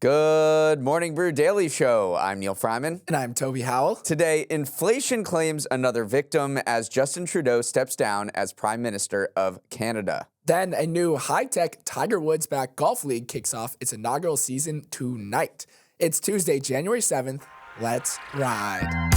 Good morning, Brew Daily Show. I'm Neal Fryman. And I'm Toby Howell. Today, inflation claims another victim as Justin Trudeau steps down as Prime Minister of Canada. Then a new high-tech Tiger Woods-backed golf league kicks off its inaugural season tonight. It's Tuesday, January 7th. Let's ride.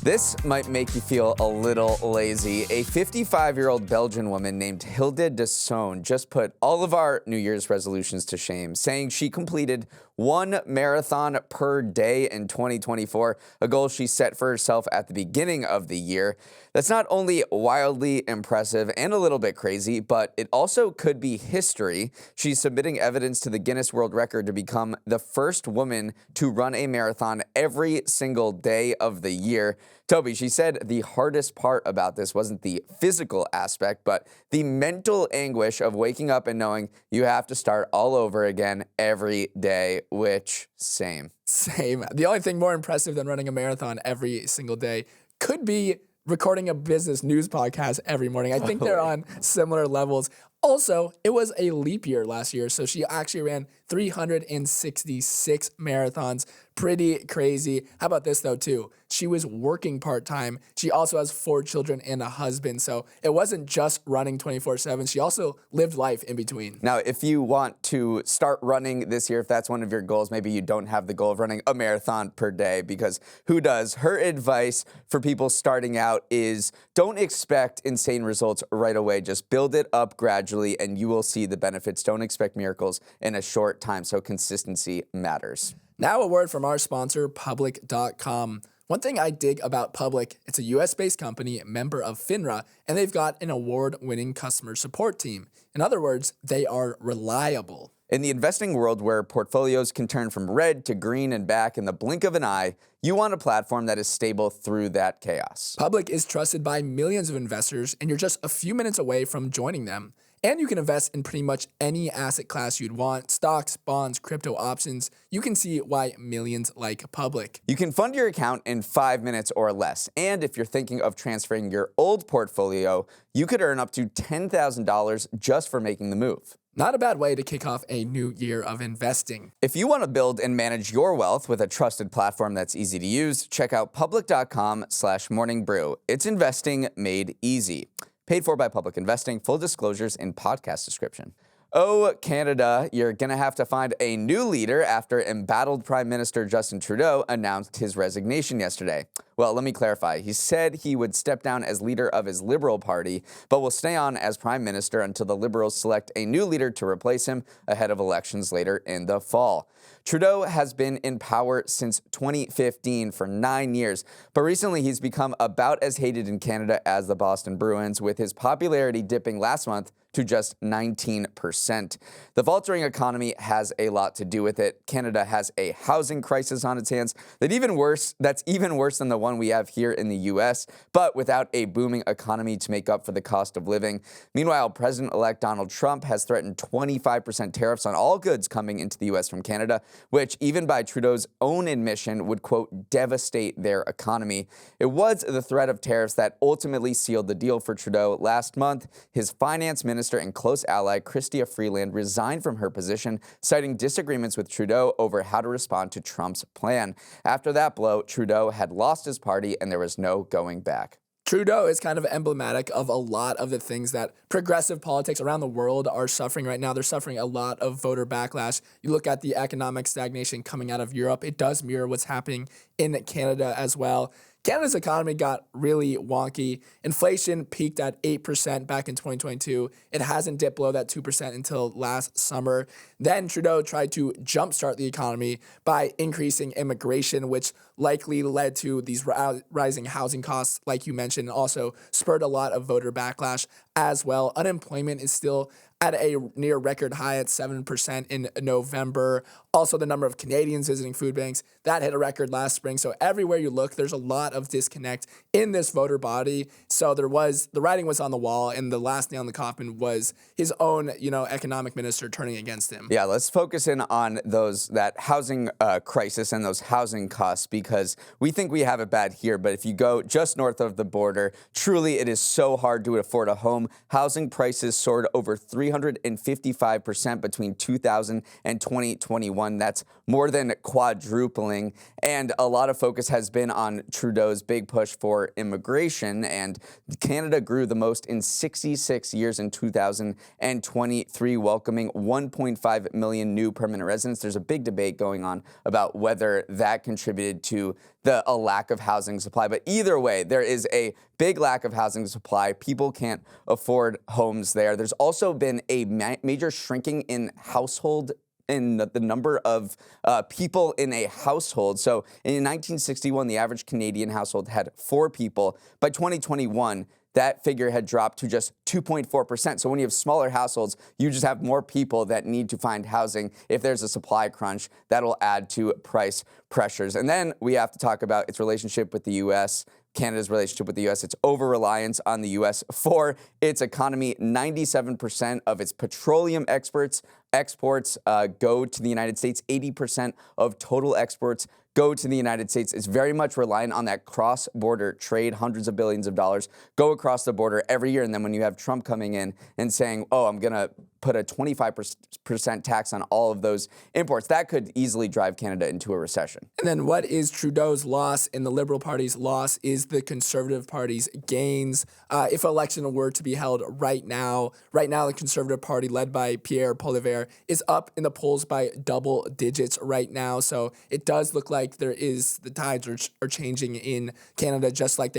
This might make you feel a little lazy. A 55-year-old Belgian woman named Hilde de Soon just put all of our New Year's resolutions to shame, saying she completed 1 marathon per day in 2024, a goal she set for herself at the beginning of the year. That's not only wildly impressive and a little bit crazy, but it also could be history. She's submitting evidence to the Guinness World Record to become the first woman to run a marathon every single day of the year. Toby, she said the hardest part about this wasn't the physical aspect, but the mental anguish of waking up and knowing you have to start all over again every day, which, same. Same. The only thing more impressive than running a marathon every single day could be recording a business news podcast every morning. I think they're on similar levels. Also, it was a leap year last year, so she actually ran 366 marathons. Pretty crazy. How about this, though, too? She was working part-time. She also has 4 children and a husband, so it wasn't just running 24/7. She also lived life in between. Now, if you want to start running this year, if that's one of your goals, maybe you don't have the goal of running a marathon per day, because who does? Her advice for people starting out is don't expect insane results right away. Just build it up gradually, and you will see the benefits. Don't expect miracles in a short time, so consistency matters. Now a word from our sponsor, Public.com. One thing I dig about Public, it's a US-based company, member of FINRA, and they've got an award-winning customer support team. In other words, they are reliable. In the investing world where portfolios can turn from red to green and back in the blink of an eye, you want a platform that is stable through that chaos. Public is trusted by millions of investors, and you're just a few minutes away from joining them. And you can invest in pretty much any asset class you'd want: stocks, bonds, crypto options. You can see why millions like Public. You can fund your account in 5 minutes or less. And if you're thinking of transferring your old portfolio, you could earn up to $10,000 just for making the move. Not a bad way to kick off a new year of investing. If you want to build and manage your wealth with a trusted platform that's easy to use, check out public.com/morningbrew. It's investing made easy. Paid for by Public Investing. Full disclosures in podcast description. Oh, Canada, you're going to have to find a new leader after embattled Prime Minister Justin Trudeau announced his resignation yesterday. Well, let me clarify. He said he would step down as leader of his Liberal Party, but will stay on as Prime Minister until the Liberals select a new leader to replace him ahead of elections later in the fall. Trudeau has been in power since 2015 for 9 years, but recently he's become about as hated in Canada as the Boston Bruins, with his popularity dipping last month to just 19%. The faltering economy has a lot to do with it. Canada has a housing crisis on its hands that's even worse than the one we have here in the U.S., but without a booming economy to make up for the cost of living. Meanwhile, President-elect Donald Trump has threatened 25% tariffs on all goods coming into the U.S. from Canada, which, even by Trudeau's own admission, would, quote, devastate their economy. It was the threat of tariffs that ultimately sealed the deal for Trudeau. Last month, his finance minister and close ally, Chrystia Freeland, resigned from her position, citing disagreements with Trudeau over how to respond to Trump's plan. After that blow, Trudeau had lost his party and there was no going back. Trudeau is kind of emblematic of a lot of the things that progressive politics around the world are suffering right now. They're suffering a lot of voter backlash. You look at the economic stagnation coming out of Europe, it does mirror what's happening in Canada as well. Canada's economy got really wonky. Inflation peaked at 8% back in 2022. It hasn't dipped below that 2% until last summer. Then Trudeau tried to jumpstart the economy by increasing immigration, which likely led to these rising housing costs, like you mentioned, and also spurred a lot of voter backlash as well. Unemployment is still at a near record high at 7% in November. Also, the number of Canadians visiting food banks, that hit a record last spring. So everywhere you look, there's a lot of disconnect in this voter body. So the writing was on the wall, and the last nail in the coffin was his own, economic minister turning against him. Yeah, let's focus in on that housing crisis and those housing costs, because we think we have it bad here, but if you go just north of the border, truly it is so hard to afford a home home. Housing prices soared over 355% between 2000 and 2021. That's more than quadrupling. And a lot of focus has been on Trudeau's big push for immigration. And Canada grew the most in 66 years in 2023, welcoming 1.5 million new permanent residents. There's a big debate going on about whether that contributed to a lack of housing supply. But either way, there is a big lack of housing supply. People can't afford homes there. There's also been a major shrinking in the number of people in a household. So in 1961, the average Canadian household had 4 people. By 2021, that figure had dropped to just 2.4%. So when you have smaller households, you just have more people that need to find housing. If there's a supply crunch, that'll add to price pressures. And then we have to talk about its relationship with the U.S., Canada's relationship with the U.S., its over-reliance on the U.S. for its economy. 97% of its petroleum exports go to the United States. 80% of total exports go to the United States. It's very much reliant on that cross-border trade. Hundreds of billions of dollars go across the border every year. And then when you have Trump coming in and saying, oh, I'm going to put a 25% tax on all of those imports, that could easily drive Canada into a recession. And then what is Trudeau's loss and the Liberal Party's loss is the Conservative Party's gains. If election were to be held right now, the Conservative Party led by Pierre Poilievre is up in the polls by double digits right now. So it does look like the tides are changing in Canada, just like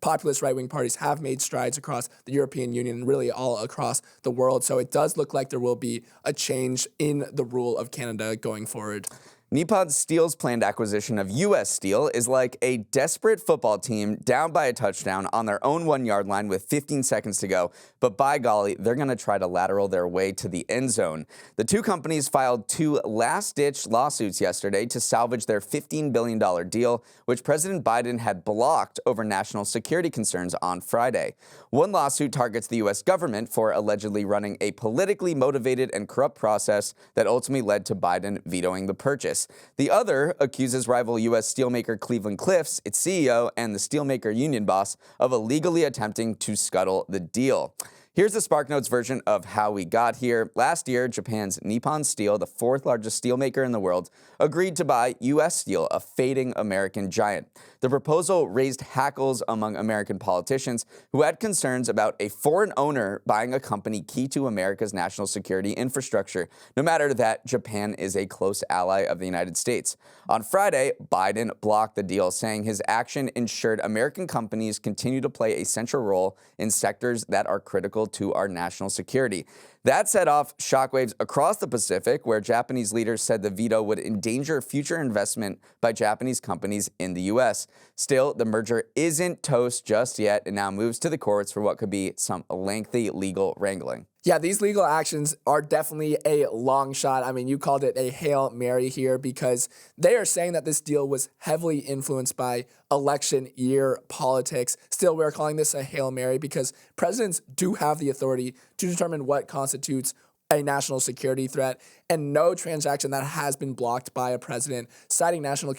populist right-wing parties have made strides across the European Union and really all across the world. So it does look like there will be a change in the rule of Canada going forward. Nippon Steel's planned acquisition of U.S. Steel is like a desperate football team down by a touchdown on their own 1-yard line with 15 seconds to go. But by golly, they're going to try to lateral their way to the end zone. The two companies filed 2 last-ditch lawsuits yesterday to salvage their $15 billion deal, which President Biden had blocked over national security concerns on Friday. One lawsuit targets the U.S. government for allegedly running a politically motivated and corrupt process that ultimately led to Biden vetoing the purchase. The other accuses rival U.S. steelmaker Cleveland-Cliffs, its CEO, and the steelmaker union boss of illegally attempting to scuttle the deal. Here's the SparkNotes version of how we got here. Last year, Japan's Nippon Steel, the 4th largest steelmaker in the world, agreed to buy U.S. Steel, a fading American giant. The proposal raised hackles among American politicians who had concerns about a foreign owner buying a company key to America's national security infrastructure, no matter that Japan is a close ally of the United States. On Friday, Biden blocked the deal, saying his action ensured American companies continue to play a central role in sectors that are critical to our national security. That set off shockwaves across the Pacific, where Japanese leaders said the veto would endanger future investment by Japanese companies in the U.S. Still, the merger isn't toast just yet and now moves to the courts for what could be some lengthy legal wrangling. Yeah, these legal actions are definitely a long shot. I mean, you called it a Hail Mary here because they are saying that this deal was heavily influenced by election year politics. Still, we're calling this a Hail Mary because presidents do have the authority to determine what constitutes a national security threat, and no transaction that has been blocked by a president citing national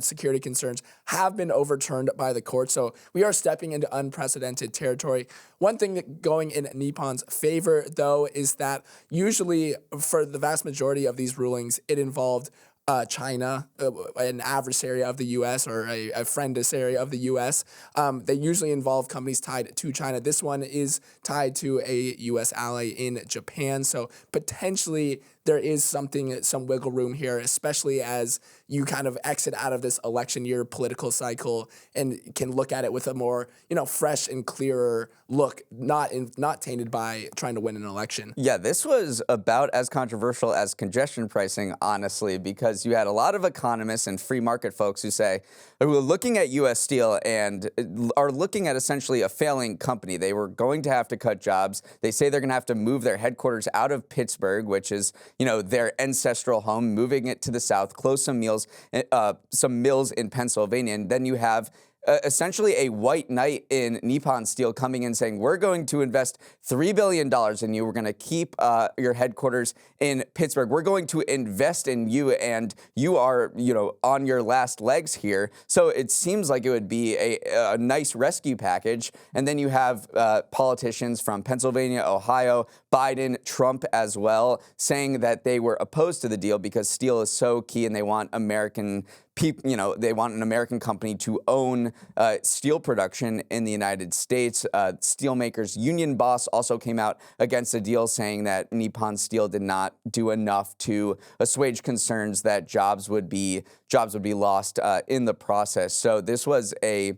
security concerns have been overturned by the court. So we are stepping into unprecedented territory. One thing that going in Nippon's favor, though, is that usually for the vast majority of these rulings, it involved China, an adversary of the U.S. or a friendless area of the U.S. They usually involve companies tied to China. This one is tied to a U.S. ally in Japan. So potentially there is some wiggle room here, especially as you kind of exit out of this election year political cycle and can look at it with a more, fresh and clearer look, not tainted by trying to win an election. Yeah, this was about as controversial as congestion pricing, honestly, because you had a lot of economists and free market folks who were looking at U.S. Steel and are looking at essentially a failing company. They were going to have to cut jobs. They say they're going to have to move their headquarters out of Pittsburgh, which is their ancestral home, moving it to the south, close some mills in Pennsylvania. And then you have essentially a white knight in Nippon Steel coming in saying, we're going to invest $3 billion in you. We're going to keep your headquarters in Pittsburgh. We're going to invest in you, and you are, on your last legs here. So it seems like it would be a nice rescue package. And then you have politicians from Pennsylvania, Ohio, Biden, Trump as well, saying that they were opposed to the deal because steel is so key and they want American people, they want an American company to own steel production in the United States. Steelmakers union boss also came out against the deal, saying that Nippon Steel did not do enough to assuage concerns that jobs would be lost in the process. So this was a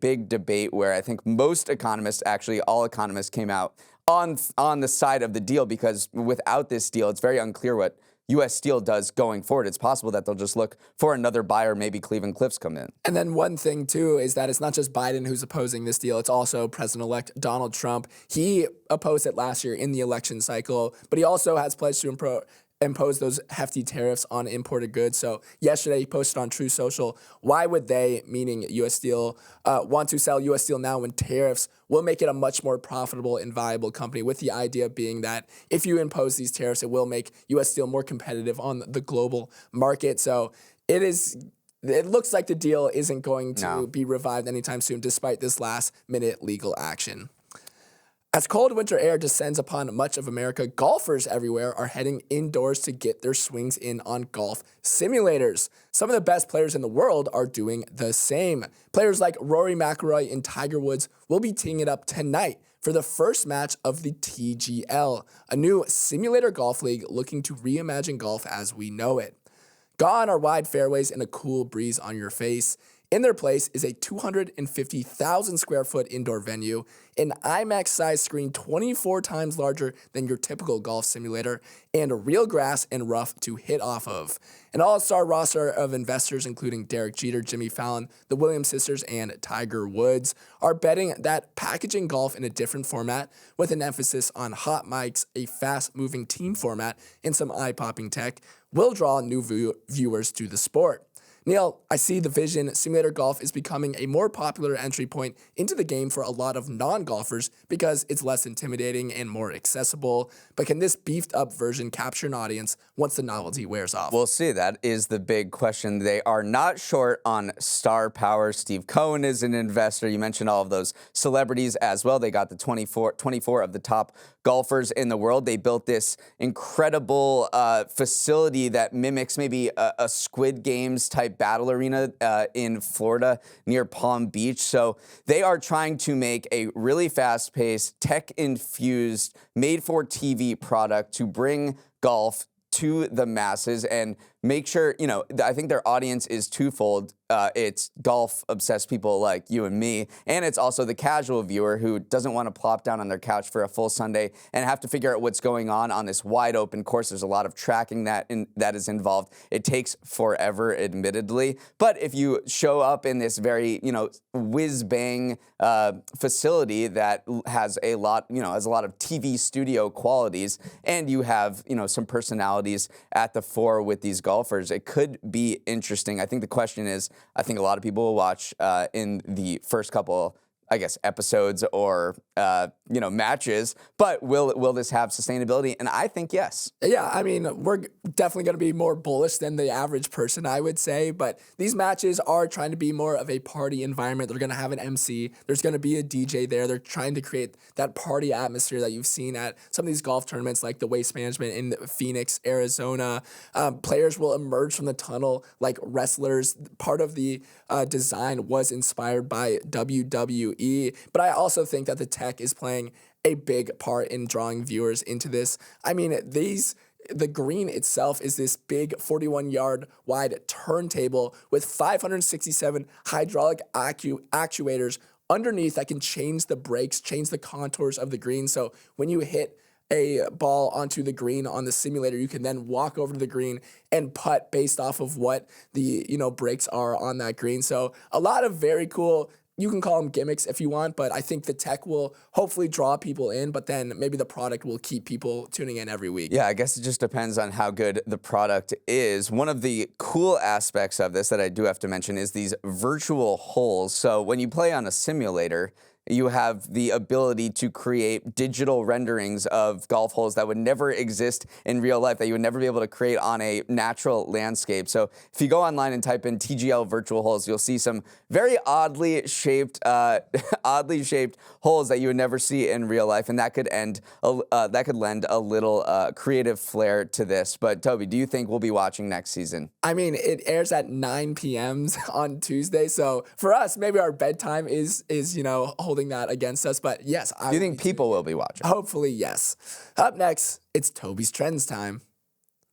big debate where I think most economists, actually all economists, came out on the side of the deal, because without this deal, it's very unclear what U.S. Steel does going forward. It's possible that they'll just look for another buyer, maybe Cleveland-Cliffs come in. And then one thing, too, is that it's not just Biden who's opposing this deal. It's also President-elect Donald Trump. He opposed it last year in the election cycle, but he also has pledged to impose those hefty tariffs on imported goods. So yesterday he posted on True Social, why would they, meaning U.S. Steel, want to sell U.S. Steel now when tariffs will make it a much more profitable and viable company, with the idea being that if you impose these tariffs, it will make U.S. Steel more competitive on the global market. So it looks like the deal isn't going to be revived anytime soon, despite this last-minute legal action. As cold winter air descends upon much of America, golfers everywhere are heading indoors to get their swings in on golf simulators. Some of the best players in the world are doing the same. Players like Rory, McIlroy, and Tiger Woods will be teeing it up tonight for the first match of the TGL, a new simulator golf league looking to reimagine golf as we know it. Gone are wide fairways and a cool breeze on your face. In their place is a 250,000 square foot indoor venue, an IMAX-sized screen 24 times larger than your typical golf simulator, and real grass and rough to hit off of. An all-star roster of investors, including Derek Jeter, Jimmy Fallon, the Williams sisters, and Tiger Woods, are betting that packaging golf in a different format, with an emphasis on hot mics, a fast-moving team format, and some eye-popping tech, will draw new viewers to the sport. Neal, I see the vision. Simulator golf is becoming a more popular entry point into the game for a lot of non-golfers because it's less intimidating and more accessible. But can this beefed-up version capture an audience once the novelty wears off? We'll see. That is the big question. They are not short on star power. Steve Cohen is an investor. You mentioned all of those celebrities as well. They got the 24 of the top golfers in the world. They built this incredible facility that mimics maybe a Squid Games type battle arena in Florida near Palm Beach. So they are trying to make a really fast-paced, tech-infused, made-for-TV product to bring golf to the masses and make sure, I think their audience is twofold. It's golf-obsessed people like you and me, and it's also the casual viewer who doesn't want to plop down on their couch for a full Sunday and have to figure out what's going on this wide-open course. There's a lot of tracking that is involved. It takes forever, admittedly, but if you show up in this very, whiz-bang facility that has a lot of TV studio qualities, and you have, some personalities at the fore with these golfers, it could be interesting. I think the question is, I think a lot of people will watch in the first couple, episodes or, matches, but will this have sustainability? And I think yes. Yeah, I mean, we're definitely going to be more bullish than the average person, I would say, but these matches are trying to be more of a party environment. They're going to have an MC. There's going to be a DJ there. They're trying to create that party atmosphere that you've seen at some of these golf tournaments like the Waste Management in Phoenix, Arizona. Players will emerge from the tunnel like wrestlers. Part of the design was inspired by WWE, but I also think that the tech is playing a big part in drawing viewers into this. I mean, the green itself is this big 41-yard wide turntable with 567 hydraulic actuators underneath that can change the breaks, change the contours of the green. So when you hit a ball onto the green on the simulator, you can then walk over to the green and putt based off of what the breaks are on that green. So a lot of very cool you can call them gimmicks if you want, but I think the tech will hopefully draw people in, but then maybe the product will keep people tuning in every week. Yeah, I guess it just depends on how good the product is. One of the cool aspects of this that I do have to mention is these virtual holes. So when you play on a simulator, you have the ability to create digital renderings of golf holes that would never exist in real life, that you would never be able to create on a natural landscape. So if you go online and type in TGL virtual holes, you'll see some very oddly shaped holes that you would never see in real life, and that could lend a little creative flair to this. But Toby, do you think we'll be watching next season? I mean, it airs at 9 p.m. on Tuesday, so for us, maybe our bedtime is holding that against us, but yes. Do you think people will be watching? Hopefully, yes. Up next, it's Toby's Trends time.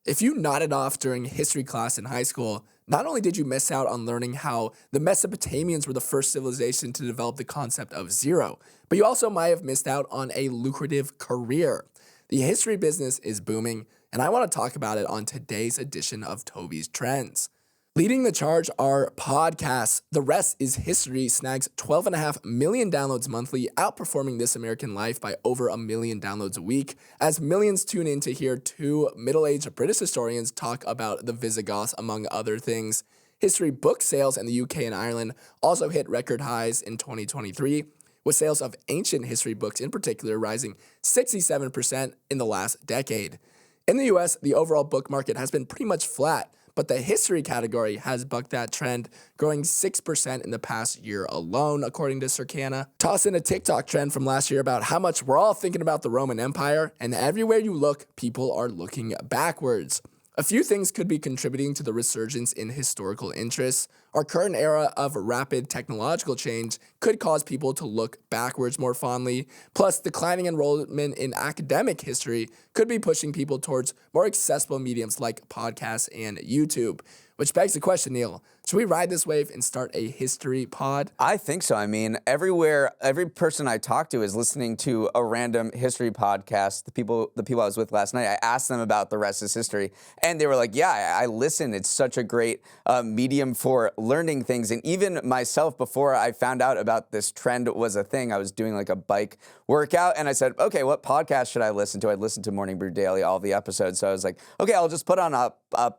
If you nodded off during history class in high school, not only did you miss out on learning how the Mesopotamians were the first civilization to develop the concept of zero, but you also might have missed out on a lucrative career. The history business is booming, and I want to talk about it on today's edition of Toby's Trends. Leading the charge are podcasts. The Rest is History snags 12.5 million downloads monthly, outperforming This American Life by over 1 million downloads a week, as millions tune in to hear two middle-aged British historians talk about the Visigoths, among other things. History book sales in the UK and Ireland also hit record highs in 2023, with sales of ancient history books in particular rising 67% in the last decade. In the US, the overall book market has been pretty much flat, but the history category has bucked that trend, growing 6% in the past year alone, according to Circana. Toss in a TikTok trend from last year about how much we're all thinking about the Roman Empire, and everywhere you look, people are looking backwards. A few things could be contributing to the resurgence in historical interests. Our current era of rapid technological change could cause people to look backwards more fondly. Plus, declining enrollment in academic history could be pushing people towards more accessible mediums like podcasts and YouTube. Which begs the question, Neal, should we ride this wave and start a history pod? I think so. I mean, every person I talk to is listening to a random history podcast. The people I was with last night, I asked them about The Rest is History, and they were like, yeah, I listen. It's such a great medium for learning things. And even myself, before I found out about this trend was a thing, I was doing like a bike workout, and I said, okay, what podcast should I listen to? I'd listen to Morning Brew Daily, all the episodes. So I was like, okay, I'll just put on a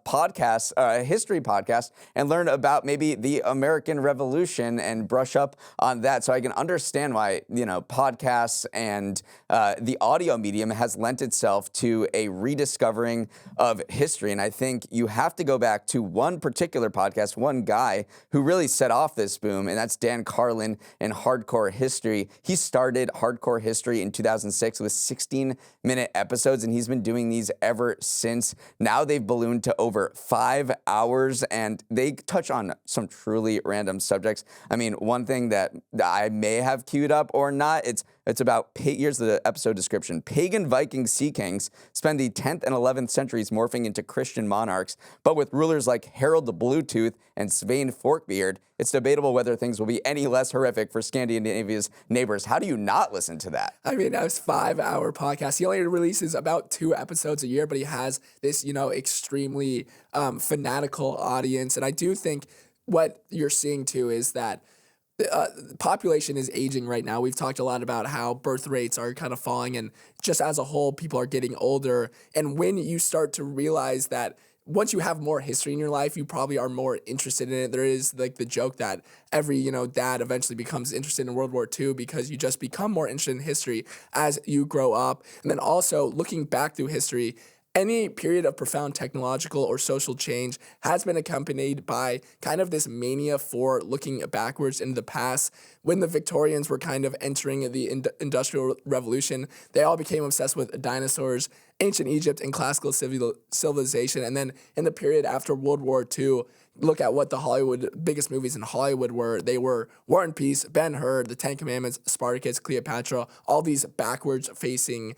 podcast, a history podcast, and learn about maybe the American Revolution and brush up on that, so I can understand why podcasts and the audio medium has lent itself to a rediscovering of history. And I think you have to go back to one particular podcast, one guy who really set off this boom, and that's Dan Carlin and Hardcore History. He started Hardcore History in 2006 with 16-minute episodes, and he's been doing these ever since. Now they've ballooned to over 5 hours, and they touch on some truly random subjects. I mean, one thing that I may have queued up or not, it's about, here's the episode description. Pagan Viking sea kings spend the 10th and 11th centuries morphing into Christian monarchs, but with rulers like Harold the Bluetooth and Svein Forkbeard, it's debatable whether things will be any less horrific for Scandinavia's neighbors. How do you not listen to that? I mean, that was 5-hour podcast. He only releases about 2 episodes a year, but he has this, extremely fanatical audience. And I do think what you're seeing too is that the population is aging right now. We've talked a lot about how birth rates are kind of falling, and just as a whole, people are getting older. And when you start to realize that once you have more history in your life, you probably are more interested in it. There is like the joke that every, dad eventually becomes interested in World War II because you just become more interested in history as you grow up. And then also looking back through history, any period of profound technological or social change has been accompanied by kind of this mania for looking backwards into the past. When the Victorians were kind of entering the Industrial Revolution, they all became obsessed with dinosaurs, ancient Egypt, and classical civilization. And then in the period after World War II, look at what the biggest movies in Hollywood were. They were War and Peace, Ben-Hur, The Ten Commandments, Spartacus, Cleopatra, all these backwards-facing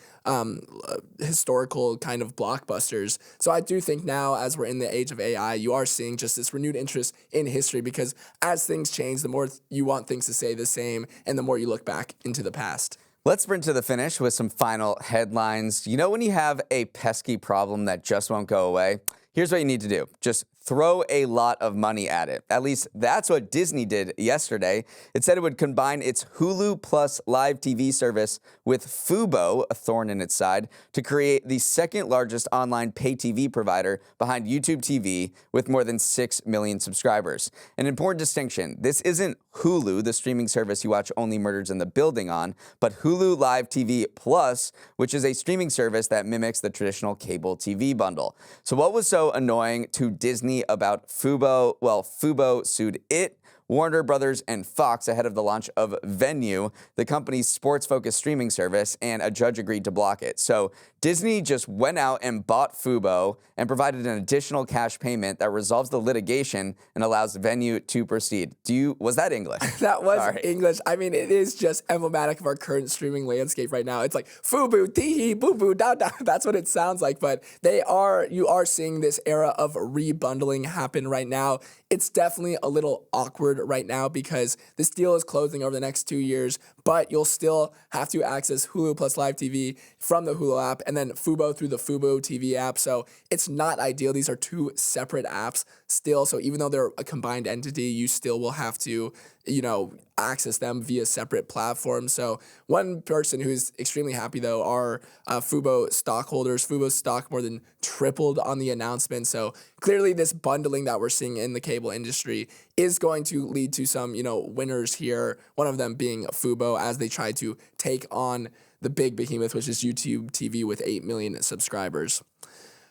historical kind of blockbusters. So I do think now, as we're in the age of AI, you are seeing just this renewed interest in history, because as things change, the more you want things to stay the same, and the more you look back into the past. Let's sprint to the finish with some final headlines. When you have a pesky problem that just won't go away? Here's what you need to do. Just throw a lot of money at it. At least that's what Disney did yesterday. It said it would combine its Hulu Plus live TV service with Fubo, a thorn in its side, to create the second largest online pay TV provider behind YouTube TV with more than 6 million subscribers. An important distinction, this isn't Hulu, the streaming service you watch Only Murders in the Building on, but Hulu Live TV Plus, which is a streaming service that mimics the traditional cable TV bundle. So what was so annoying to Disney about Fubo? Well, Fubo sued it, Warner Brothers, and Fox ahead of the launch of Venue, the company's sports-focused streaming service, and a judge agreed to block it. So Disney just went out and bought Fubo and provided an additional cash payment that resolves the litigation and allows Venue to proceed. Was that English? That was English. I mean, it is just emblematic of our current streaming landscape right now. It's like Fubu, tee boo boo, da da. That's what it sounds like. But you are seeing this era of rebundling happen right now. It's definitely a little awkward right now because this deal is closing over the next 2 years, but you'll still have to access Hulu Plus Live TV from the Hulu app and then Fubo through the Fubo TV app. So it's not ideal. These are two separate apps still. So even though they're a combined entity, you still will have to, access them via separate platforms. So one person who's extremely happy though are Fubo stockholders. Fubo's stock more than tripled on the announcement. So clearly this bundling that we're seeing in the cable industry is going to lead to some, winners here. One of them being Fubo as they try to take on the big behemoth, which is YouTube TV with 8 million subscribers.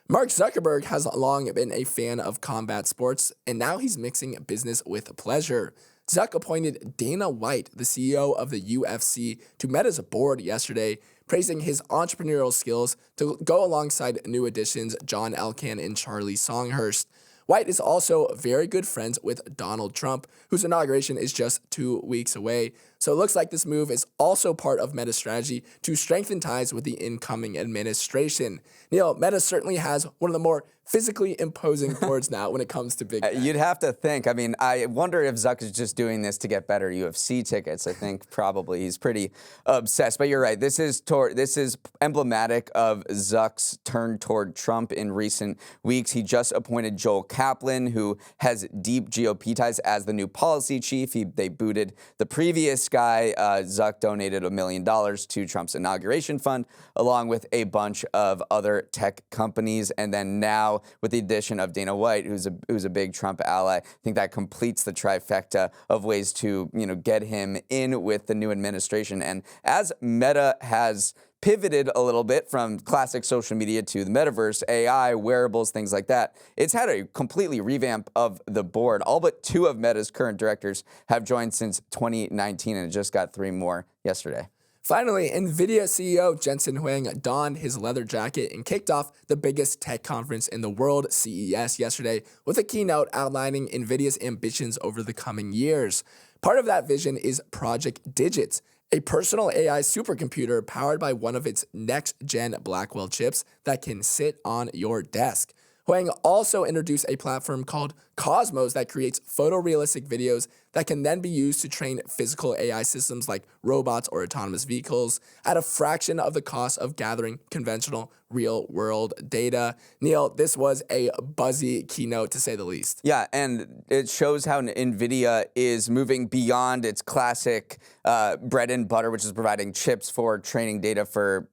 Mark Zuckerberg has long been a fan of combat sports, and now he's mixing business with pleasure. Zuck appointed Dana White, the CEO of the UFC, to Meta's board yesterday, praising his entrepreneurial skills to go alongside new additions John Elkann and Charlie Songhurst. White is also very good friends with Donald Trump, whose inauguration is just 2 weeks away. So it looks like this move is also part of Meta's strategy to strengthen ties with the incoming administration. Neal, Meta certainly has one of the more physically imposing boards now when it comes to big tech. You'd have to think. I mean, I wonder if Zuck is just doing this to get better UFC tickets. I think probably he's pretty obsessed. But you're right. This is emblematic of Zuck's turn toward Trump in recent weeks. He just appointed Joel Kaplan, who has deep GOP ties, as the new policy chief. They booted the previous guy. Zuck donated $1 million to Trump's inauguration fund, along with a bunch of other tech companies. And then now, with the addition of Dana White, who's a big Trump ally, I think that completes the trifecta of ways to get him in with the new administration. And as Meta has pivoted a little bit from classic social media to the metaverse, AI, wearables, things like that, it's had a completely revamp of the board. All but 2 of Meta's current directors have joined since 2019, and it just got 3 more yesterday. Finally, NVIDIA CEO Jensen Huang donned his leather jacket and kicked off the biggest tech conference in the world, CES, yesterday with a keynote outlining NVIDIA's ambitions over the coming years. Part of that vision is Project Digits, a personal AI supercomputer powered by one of its next-gen Blackwell chips that can sit on your desk. Huang also introduced a platform called Cosmos that creates photorealistic videos that can then be used to train physical AI systems like robots or autonomous vehicles at a fraction of the cost of gathering conventional real-world data. Neal, this was a buzzy keynote to say the least. Yeah, and it shows how NVIDIA is moving beyond its classic bread and butter, which is providing chips for training data for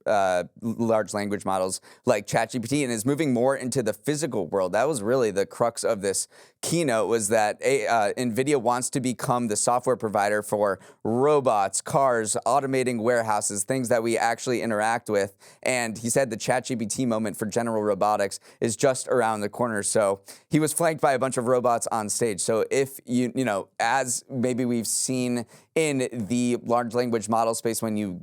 large language models like ChatGPT, and is moving more into the physical world. That was really the crux of this keynote, was that NVIDIA wants to become the software provider for robots, cars, automating warehouses, things that we actually interact with. And he said the ChatGPT moment for general robotics is just around the corner. So he was flanked by a bunch of robots on stage. So if as maybe we've seen in the large language model space, when you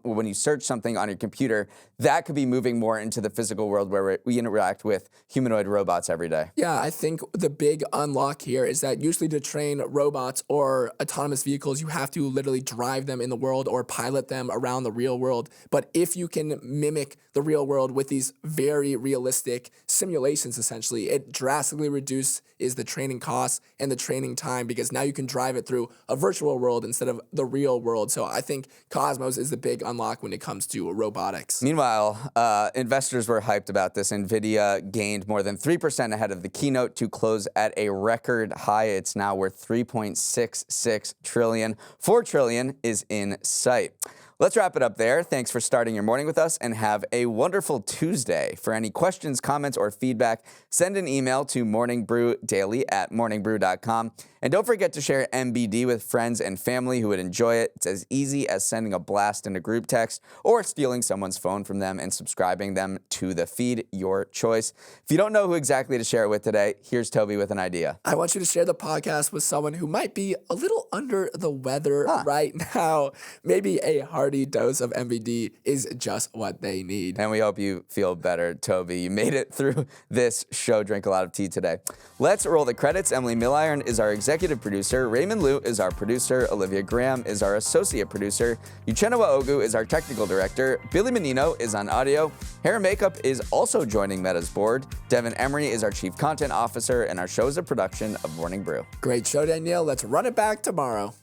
when you search something on your computer, that could be moving more into the physical world where we interact with humanoid robots every day. Yeah, I think the big unlock here is that usually to train robots or autonomous vehicles, you have to literally drive them in the world or pilot them around the real world. But if you can mimic the real world with these very realistic simulations, essentially, it drastically reduces the training costs and the training time, because now you can drive it through a virtual world instead of the real world. So I think Cosmos is the big unlock when it comes to robotics. Meanwhile, investors were hyped about this. NVIDIA gained more than 3% ahead of the keynote to close at a record high. It's now worth $3.66 trillion. $4 trillion is in sight. Let's wrap it up there. Thanks for starting your morning with us, and have a wonderful Tuesday. For any questions, comments, or feedback, send an email to morningbrewdaily@morningbrew.com. And don't forget to share MBD with friends and family who would enjoy it. It's as easy as sending a blast in a group text or stealing someone's phone from them and subscribing them to the feed, your choice. If you don't know who exactly to share it with today, here's Toby with an idea. I want you to share the podcast with someone who might be a little under the weather right now. Maybe a hearty dose of MBD is just what they need. And we hope you feel better, Toby. You made it through this show. Drink a lot of tea today. Let's roll the credits. Emily Milliron is our executive producer. Raymond Liu is our producer. Olivia Graham is our associate producer. Uchenna Ogu is our technical director. Billy Menino is on audio. Hair and makeup is also joining Meta's board. Devin Emery is our chief content officer, and our show is a production of Morning Brew. Great show, Danielle. Let's run it back tomorrow.